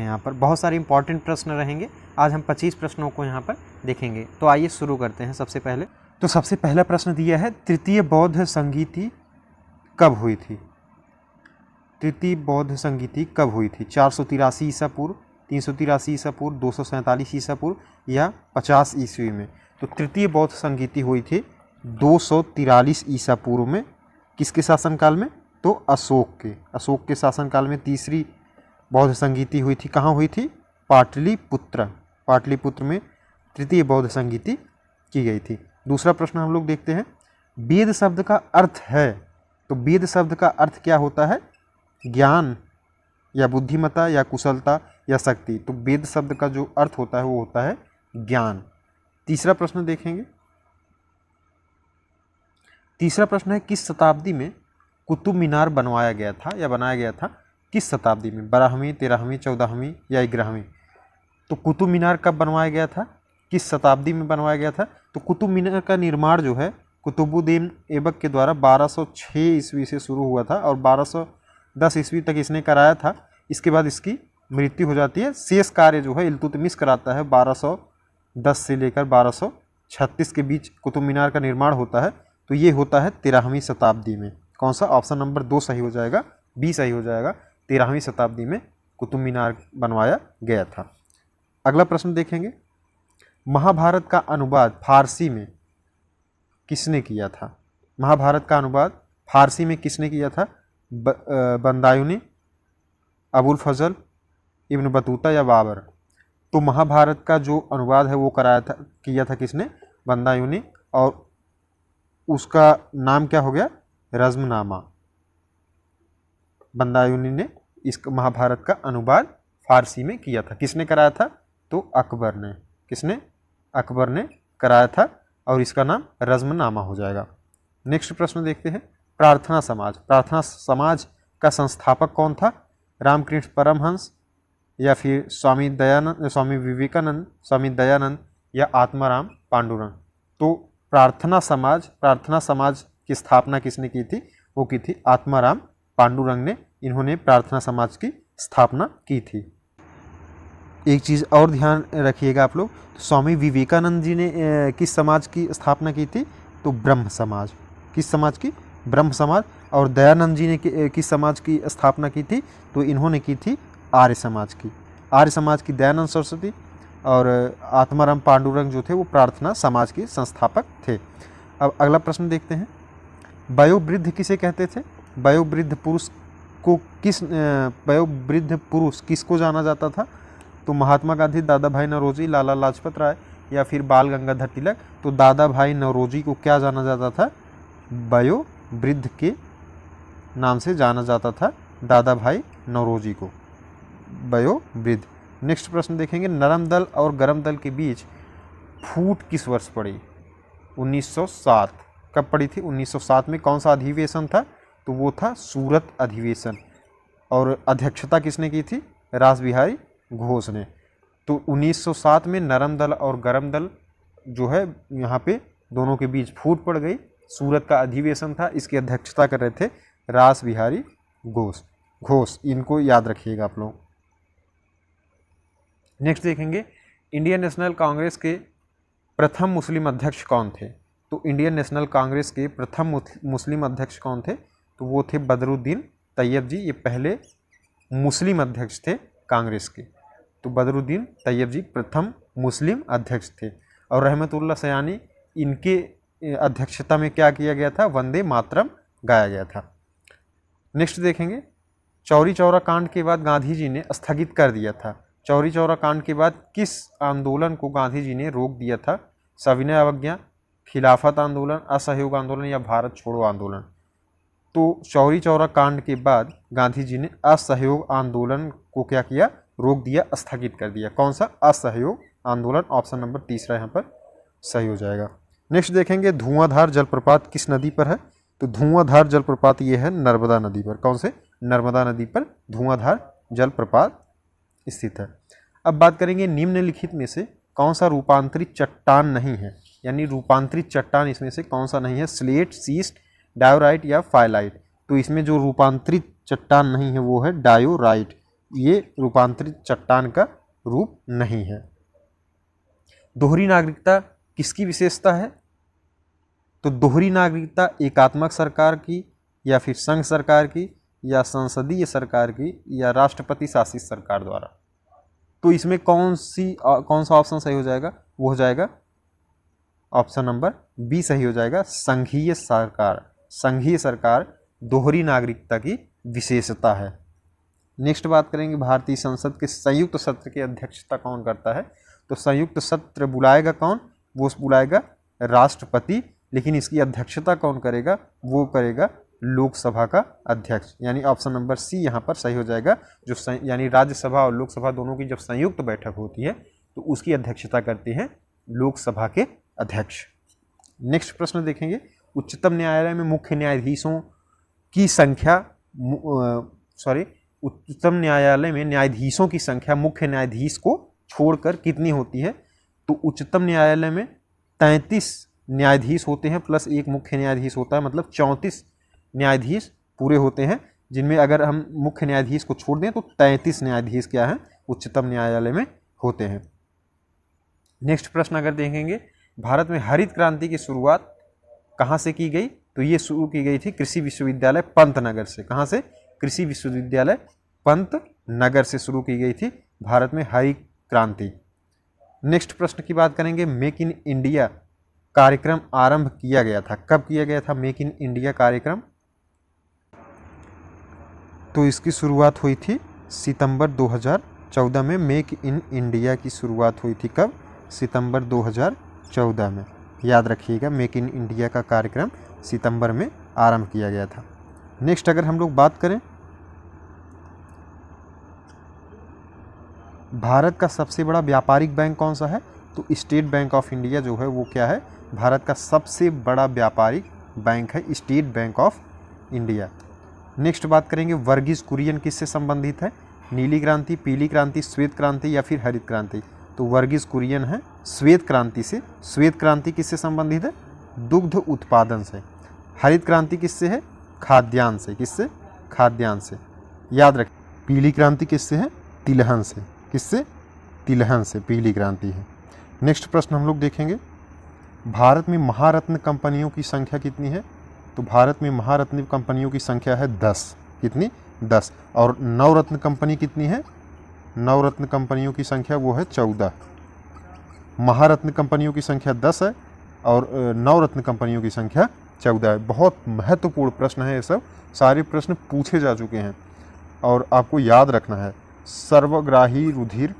यहाँ पर बहुत सारे इंपॉर्टेंट प्रश्न रहेंगे। आज हम 25 प्रश्नों को यहाँ पर देखेंगे। तो आइए शुरू करते हैं। सबसे पहला प्रश्न दिया है, तृतीय बौद्ध संगीति कब हुई थी? तृतीय बौद्ध संगीति कब हुई थी? 483 ईसा पूर्व, 383 ईसा पूर्व, 247 ईसा पूर्व या 50 ईस्वी में? तो तृतीय बौद्ध संगीति हुई थी 243 ईसा पूर्व में। किसके शासनकाल में? तो अशोक के शासनकाल में तीसरी बौद्ध संगीति हुई थी। कहाँ हुई थी? पाटलिपुत्र में तृतीय बौद्ध संगीति की गई थी। दूसरा प्रश्न हम लोग देखते हैं, वेद शब्द का अर्थ है। तो वेद शब्द का अर्थ क्या होता है? ज्ञान या बुद्धिमत्ता या कुशलता या शक्ति। तो वेद शब्द का जो अर्थ होता है वो होता है ज्ञान। तीसरा प्रश्न देखेंगे। तीसरा प्रश्न है, किस शताब्दी में कुतुब मीनार बनवाया गया था या बनाया गया था? किस शताब्दी में? 12वीं, 13वीं, 14वीं या 11वीं? तो कुतुब मीनार कब बनवाया गया था? किस शताब्दी में बनवाया गया था? तो कुतुब मीनार का निर्माण जो है कुतुबुद्दीन ऐबक के द्वारा 1206 ईस्वी से शुरू हुआ था और 1210 ईस्वी तक इसने कराया था। इसके बाद इसकी मृत्यु हो जाती है। शेष कार्य जो है इल्तुतमिश कराता है। 1210 से लेकर 1236 के बीच कुतुब मीनार का निर्माण होता है। तो ये होता है 13वीं शताब्दी में। कौन सा? ऑप्शन नंबर 2 सही हो जाएगा, बी सही हो जाएगा। 13वीं शताब्दी में कुतुब मीनार बनवाया गया था। अगला प्रश्न देखेंगे, महाभारत का अनुवाद फारसी में किसने किया था? महाभारत का अनुवाद फारसी में किसने किया था? बंदायूनी, अबुल फजल, इब्न बतूता या बाबर? तो महाभारत का जो अनुवाद है वो किया था किसने? बंदायूनी। और उसका नाम क्या हो गया? रज़्मनामा। बंदायूनी ने इस महाभारत का अनुवाद फारसी में किया था। किसने कराया था? तो अकबर ने। किसने? अकबर ने कराया था और इसका नाम रज़्मनामा हो जाएगा। नेक्स्ट प्रश्न देखते हैं, प्रार्थना समाज का संस्थापक कौन था? रामकृष्ण परमहंस या फिर स्वामी विवेकानंद, स्वामी दयानंद या आत्माराम पांडुरंग? तो प्रार्थना समाज की स्थापना किसने की थी? वो की थी आत्माराम पांडुरंग ने। इन्होंने प्रार्थना समाज की स्थापना की थी। एक चीज़ और ध्यान रखिएगा आप लोग, तो स्वामी विवेकानंद जी ने किस समाज की स्थापना की थी? तो ब्रह्म समाज। किस समाज की? ब्रह्म समाज। और दयानंद जी ने किस समाज की स्थापना की थी? तो इन्होंने की थी आर्य समाज की। आर्य समाज की दयानंद सरस्वती और आत्माराम पांडुरंग जो थे वो प्रार्थना समाज के संस्थापक थे। अब अगला प्रश्न देखते हैं, वयोवृद्ध किसे कहते थे? वयोवृद्ध पुरुष किसको जाना जाता था? तो महात्मा गांधी, दादा भाई नौरोजी, लाला लाजपत राय या फिर बाल गंगाधर तिलक? तो दादा भाई नौरोजी को क्या जाना जाता था? वयोवृद्ध के नाम से जाना जाता था दादा भाई नौरोजी को, वयोवृद्ध। नेक्स्ट प्रश्न देखेंगे, नरम दल और गरम दल के बीच फूट किस वर्ष पड़ी? 1907। कब पड़ी थी? 1907 में। कौन सा अधिवेशन था? तो वो था सूरत अधिवेशन। और अध्यक्षता किसने की थी? रासबिहारी घोष ने। तो 1907 में नरम दल और गरम दल जो है यहाँ पे दोनों के बीच फूट पड़ गई। सूरत का अधिवेशन था, इसकी अध्यक्षता कर रहे थे रासबिहारी घोष। इनको याद रखिएगा आप लोग। नेक्स्ट देखेंगे, इंडियन नेशनल कांग्रेस के प्रथम मुस्लिम अध्यक्ष कौन थे? तो इंडियन नेशनल कांग्रेस के प्रथम मुस्लिम अध्यक्ष कौन थे? तो वो थे बदरुद्दीन तैयब जी। ये पहले मुस्लिम अध्यक्ष थे कांग्रेस के। तो बदरुद्दीन तैयब जी प्रथम मुस्लिम अध्यक्ष थे। और रहमतुल्लाह सयानी, इनके अध्यक्षता में क्या किया गया था? वंदे मातरम गाया गया था। नेक्स्ट देखेंगे, चौरी चौरा कांड के बाद गांधी जी ने स्थगित कर दिया था। चौरी चौरा कांड के बाद किस आंदोलन को गांधी जी ने रोक दिया था? सविनय अवज्ञा, खिलाफत आंदोलन, असहयोग आंदोलन या भारत छोड़ो आंदोलन? तो चौरी चौरा कांड के बाद गांधी जी ने असहयोग आंदोलन को क्या किया? रोक दिया, स्थगित कर दिया। कौन सा? असहयोग आंदोलन। ऑप्शन नंबर तीसरा यहाँ पर सही हो जाएगा। नेक्स्ट देखेंगे, धुआंधार जलप्रपात किस नदी पर है? तो धुआंधार जलप्रपात ये है नर्मदा नदी पर। कौन से? नर्मदा नदी पर धुआंधार जलप्रपात स्थित है। अब बात करेंगे, निम्नलिखित में से कौन सा रूपांतरित चट्टान नहीं है? यानी रूपांतरित चट्टान इसमें से कौन सा नहीं है? स्लेट, सीस्ट, डायोराइट या फाइलाइट? तो इसमें जो रूपांतरित चट्टान नहीं है वो है डायोराइट। ये रूपांतरित चट्टान का रूप नहीं है। दोहरी नागरिकता किसकी विशेषता है? तो दोहरी नागरिकता एकात्मक सरकार की या फिर संघ सरकार की या संसदीय सरकार की या राष्ट्रपति शासित सरकार द्वारा। तो इसमें कौन सा ऑप्शन सही हो जाएगा? वो हो जाएगा ऑप्शन नंबर बी सही हो जाएगा, संघीय सरकार। संघीय सरकार दोहरी नागरिकता की विशेषता है। नेक्स्ट बात करेंगे, भारतीय संसद के संयुक्त सत्र की अध्यक्षता कौन करता है? तो संयुक्त सत्र बुलाएगा कौन? वो बुलाएगा राष्ट्रपति, लेकिन इसकी अध्यक्षता कौन करेगा? वो करेगा लोकसभा का अध्यक्ष। यानी ऑप्शन नंबर सी यहाँ पर सही हो जाएगा। जो यानी राज्यसभा और लोकसभा दोनों की जब संयुक्त बैठक होती है तो उसकी अध्यक्षता करते हैं लोकसभा के अध्यक्ष। नेक्स्ट प्रश्न देखेंगे, उच्चतम न्यायालय में मुख्य न्यायाधीशों की संख्या उच्चतम न्यायालय में न्यायाधीशों की संख्या मुख्य न्यायाधीश को छोड़कर कितनी होती है? तो उच्चतम न्यायालय में 33 न्यायाधीश होते हैं प्लस एक मुख्य न्यायाधीश होता है, मतलब 34 न्यायाधीश पूरे होते हैं, जिनमें अगर हम मुख्य न्यायाधीश को छोड़ दें तो 33 न्यायाधीश क्या हैं? उच्चतम न्यायालय में होते हैं। नेक्स्ट प्रश्न अगर देखेंगे, भारत में हरित क्रांति की शुरुआत कहाँ से की गई? तो ये शुरू की गई थी कृषि विश्वविद्यालय पंतनगर से। कहाँ से? कृषि विश्वविद्यालय पंतनगर से शुरू की गई थी भारत में हरित क्रांति। नेक्स्ट प्रश्न की बात करेंगे, मेक इन इंडिया कार्यक्रम आरंभ किया गया था। कब किया गया था मेक इन इंडिया कार्यक्रम? तो इसकी शुरुआत हुई थी सितंबर 2014 में। मेक इन इंडिया की शुरुआत हुई थी कब? सितंबर 2014 में। याद रखिएगा, मेक इन इंडिया का कार्यक्रम सितंबर में आरंभ किया गया था। नेक्स्ट अगर हम लोग बात करें, भारत का सबसे बड़ा व्यापारिक बैंक कौन सा है? तो स्टेट बैंक ऑफ इंडिया जो है वो क्या है? भारत का सबसे बड़ा व्यापारिक बैंक है state bank of India. Next बात करेंगे, वर्गीज कुरियन किससे संबंधित है? नीली क्रांति, पीली क्रांति, श्वेत क्रांति या फिर हरित क्रांति? तो वर्गीज कुरियन है श्वेत क्रांति से। श्वेत क्रांति किससे संबंधित है? दुग्ध उत्पादन से। हरित क्रांति किससे है? खाद्यान्न से। किससे? खाद्यान्न से। याद रखें, पीली क्रांति किससे है? तिलहन से। किससे? तिलहन से पीली क्रांति है। नेक्स्ट प्रश्न हम लोग देखेंगे, भारत में महारत्न कंपनियों की संख्या कितनी है? तो भारत में महारत्न कंपनियों की संख्या है 10। कितनी? 10। और नवरत्न कंपनी कितनी है? नवरत्न कंपनियों की संख्या वो है 14। महारत्न कंपनियों की संख्या 10 है और नवरत्न कंपनियों की संख्या 14 है। बहुत महत्वपूर्ण प्रश्न है ये सब, सारे प्रश्न पूछे जा चुके हैं और आपको याद रखना है। सर्वग्राही रुधिर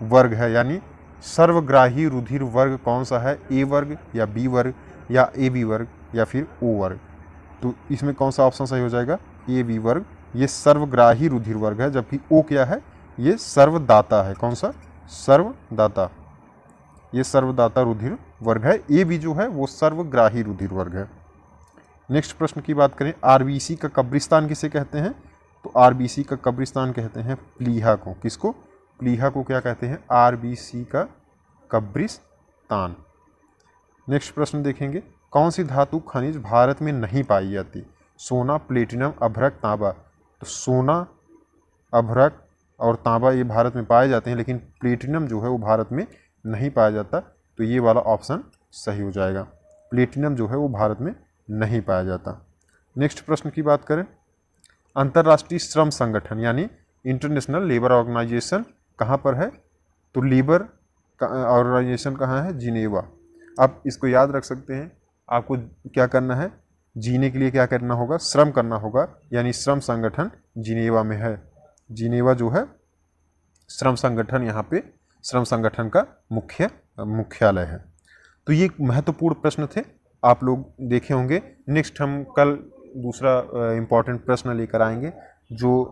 वर्ग है, यानी सर्वग्राही रुधिर वर्ग कौन सा है? ए वर्ग या बी वर्ग या ए बी वर्ग या फिर ओ वर्ग? तो इसमें कौन सा ऑप्शन सही हो जाएगा? ए बी वर्ग। ये सर्वग्राही रुधिर वर्ग है, जबकि ओ क्या है? ये सर्वदाता है। कौन सा? सर्वदाता। ये सर्वदाता रुधिर वर्ग है। ए बी जो है वो सर्वग्राही रुधिर वर्ग है। नेक्स्ट प्रश्न की बात करें, आरबीसी का कब्रिस्तान किसे कहते हैं? तो आरबीसी का कब्रिस्तान कहते हैं प्लीहा को। किसको? प्लीहा को क्या कहते हैं? आरबीसी का कब्रिस्तान। नेक्स्ट प्रश्न देखेंगे, कौन सी धातु खनिज भारत में नहीं पाई जाती? सोना, प्लेटिनम, अभ्रक, तांबा। तो सोना, अभ्रक और तांबा ये भारत में पाए जाते हैं, लेकिन प्लेटिनम जो है वो भारत में नहीं पाया जाता। तो ये वाला ऑप्शन सही हो जाएगा, प्लेटिनम जो है वो भारत में नहीं पाया जाता। नेक्स्ट प्रश्न की बात करें, अंतर्राष्ट्रीय श्रम संगठन यानी इंटरनेशनल लेबर ऑर्गेनाइजेशन कहाँ पर है? तो लेबर ऑर्गेनाइजेशन कहाँ है? जिनेवा। आप इसको याद रख सकते हैं। आपको क्या करना है? जीने के लिए क्या करना होगा? श्रम करना होगा, यानी श्रम संगठन जिनेवा में है। जिनेवा जो है श्रम संगठन, यहाँ पे श्रम संगठन का मुख्यालय है। तो ये महत्वपूर्ण प्रश्न थे, आप लोग देखे होंगे। नेक्स्ट हम कल दूसरा इम्पॉर्टेंट प्रश्न लेकर आएंगे जो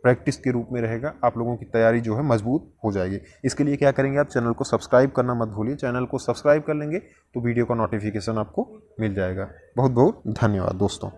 प्रैक्टिस के रूप में रहेगा। आप लोगों की तैयारी जो है मजबूत हो जाएगी। इसके लिए क्या करेंगे, आप चैनल को सब्सक्राइब करना मत भूलिए। चैनल को सब्सक्राइब कर लेंगे तो वीडियो का नोटिफिकेशन आपको मिल जाएगा। बहुत बहुत धन्यवाद दोस्तों।